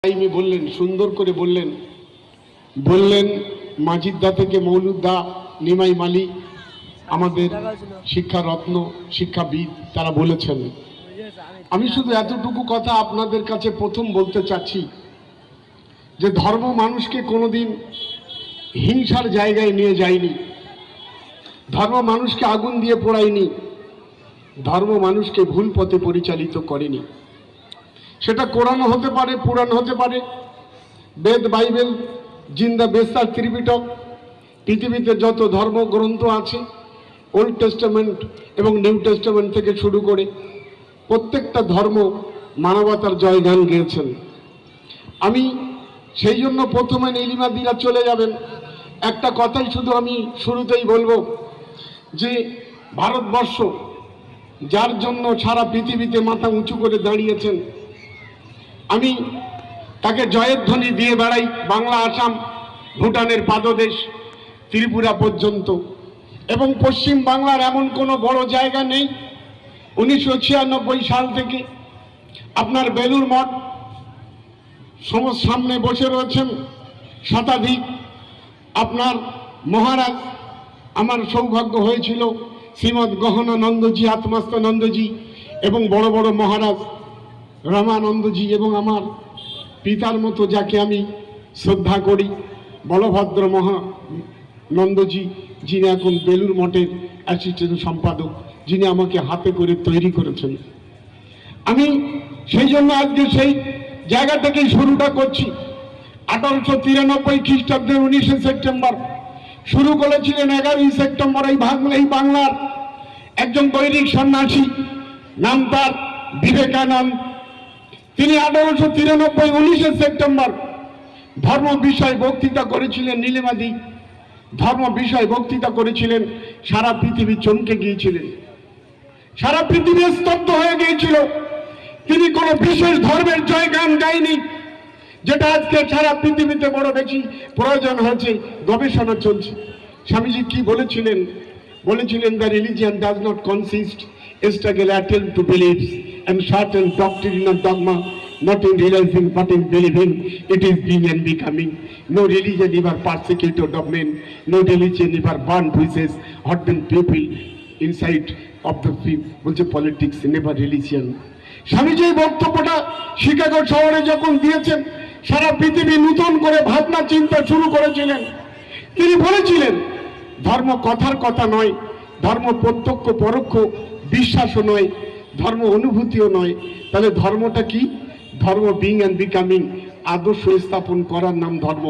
টাইমে বললেন, সুন্দর করে বললেন বললেন মাজিদদা থেকে মৌলুদদা, নিমাই মালি, আমাদের শিক্ষা রত্ন, শিক্ষাবিদ, তারা বলেছেন। আমি শুধু এতটুকু কথা আপনাদের কাছে প্রথম বলতে চাচ্ছি যে ধর্ম মানুষকে কোনোদিন হিংসার জায়গায় নিয়ে যায়নি, ধর্ম মানুষকে আগুন দিয়ে পোড়ায়নি, ধর্ম মানুষকে ভুল পথে পরিচালিত করেনি। সেটা কোরআন হতে পারে, পুরাণ হতে পারে, বেদ, বাইবেল, জিন্দা বেস্তার, ত্রিপিটক, পৃথিবীতে যত ধর্মগ্রন্থ আছে, ওল্ড টেস্টামেন্ট এবং নিউ টেস্টামেন্ট থেকে শুরু করে প্রত্যেকটা ধর্ম মানবতার জয়গান গেয়েছেন। আমি সেই জন্য প্রথমে নীলিমাদিরা চলে যাবেন, একটা কথাই শুধু আমি শুরুতেই বলবো যে ভারতবর্ষ যার জন্য সারা পৃথিবীতে মাথা উঁচু করে দাঁড়িয়েছেন, আমি তাকে জয়ের ধ্বনি দিয়ে বেড়াই। বাংলা, আসাম, ভুটানের পাদদেশ, ত্রিপুরা পর্যন্ত, এবং পশ্চিম বাংলার এমন কোনো বড় জায়গা নেই 1996 সাল থেকে আপনার বেলুর মঠ সামনে বসে রয়েছেন শতাধিক আপনার মহারাজ। আমার সৌভাগ্য হয়েছিল শ্রীমৎ গহনানন্দজি, আত্মাস্তানন্দজি এবং বড় বড় মহারাজ রামানন্দজি এবং আমার পিতার মতো যাকে আমি শ্রদ্ধা করি বলভদ্র মহানন্দজি, যিনি এখন বেলুর মঠের অ্যাসিস্ট্যান্ট সম্পাদক, যিনি আমাকে হাতে করে তৈরি করেছেন। আমি সেই জন্য আজকে সেই জায়গা থেকেই শুরুটা করছি। 1893 খ্রিস্টাব্দের 19 সেপ্টেম্বর শুরু করেছিলেন। 11 সেপ্টেম্বর এই বাংলার একজন বৈদিক সন্ন্যাসী, নাম তার বিবেকানন্দ। তিনি 1893 19 সেপ্টেম্বর ধর্ম বিষয় বক্তৃতা করেছিলেন। নীলিমাদি ধর্ম বিষয় বক্তৃতা করেছিলেন, সারা পৃথিবী চমকে গিয়েছিলেন, সারা পৃথিবী স্তব্ধ হয়ে গিয়েছিল। তিনি কোনো বিশেষ ধর্মের জয়গান গায়নি, যেটা আজকে সারা পৃথিবীতে বড় বেশি প্রয়োজন হয়েছে, গবেষণা চলছে। স্বামীজি কি বলেছিলেন? বলেছিলেন, the religion does not consist struggle attempt to beliefs and certain doctrine and dogma, not in realizing but in believing. It is being and becoming. No religion ever persecuted of men, no religion ever burned witches, hardened people inside of the বলছে politics, never religion. Swamiji এই বক্তব্যটা Chicago শহরে যখন দিয়েছেন, সারা পৃথিবী নতুন করে ভাবনা চিন্তা শুরু করেছিলেন। তিনি বলেছিলেন, ধর্ম কথার কথা নয়, ধর্ম প্রত্যক্ষ পরোক্ষ বিশ্বাসও নয়, ধর্ম অনুভূতিও নয়। তাহলে ধর্মটা কি? ধর্ম বিং অ্যান্ড বিকামিং, আদর্শ স্থাপন করার নাম ধর্ম।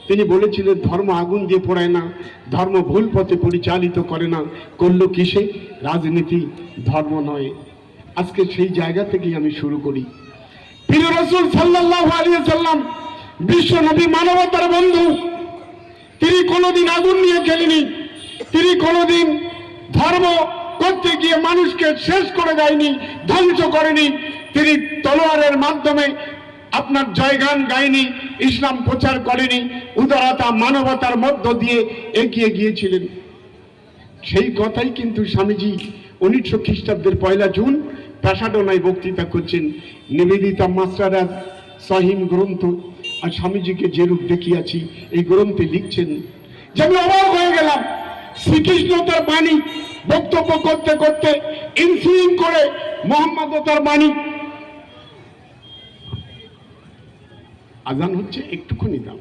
তিনি বলেছিলেন, ধর্ম আগুন দিয়ে পোড়ায় না, ধর্ম ভুল পথে পরিচালিত করে না, করল কিসে? রাজনীতি, ধর্ম নয়। আজকে সেই জায়গা থেকেই আমি শুরু করি। প্রিয় রাসূল সাল্লাল্লাহু আলাইহি ওয়াসাল্লাম, বিশ্ব নবী, মানবতার বন্ধু, তিনি কোনোদিন আগুন নিয়ে খেলেনি, তিনি কোনোদিন ধর্ম করতে গিয়ে মানুষকে শেষ করে দেয়নি, ধ্বংস করেনি। তিনি তলোয়ারের মাধ্যমে আপনার জয়গান গায়নি, ইসলাম প্রচার করেনি, উদারতা মানবতার মধ্য দিয়ে এগিয়ে গিয়েছিলেন। সেই কথাই কিন্তু স্বামীজি 1900 খ্রিস্টাব্দের 1 জুন প্যাসাডোনায় বক্তৃতা করছেন। নিবেদিতা মাস্টারাজ সহিম গ্রন্থ, আর স্বামীজিকে যে রূপ দেখিয়াছি এই গ্রন্থে লিখছেন যে আমি অবাক হয়ে গেলাম। শ্রীকৃষ্ণ তার বাণী বক্তব্য করতে করতে ইনসুইং করে মোহাম্মদ তার বাণী, আজান হচ্ছে, একটুখানি দাও।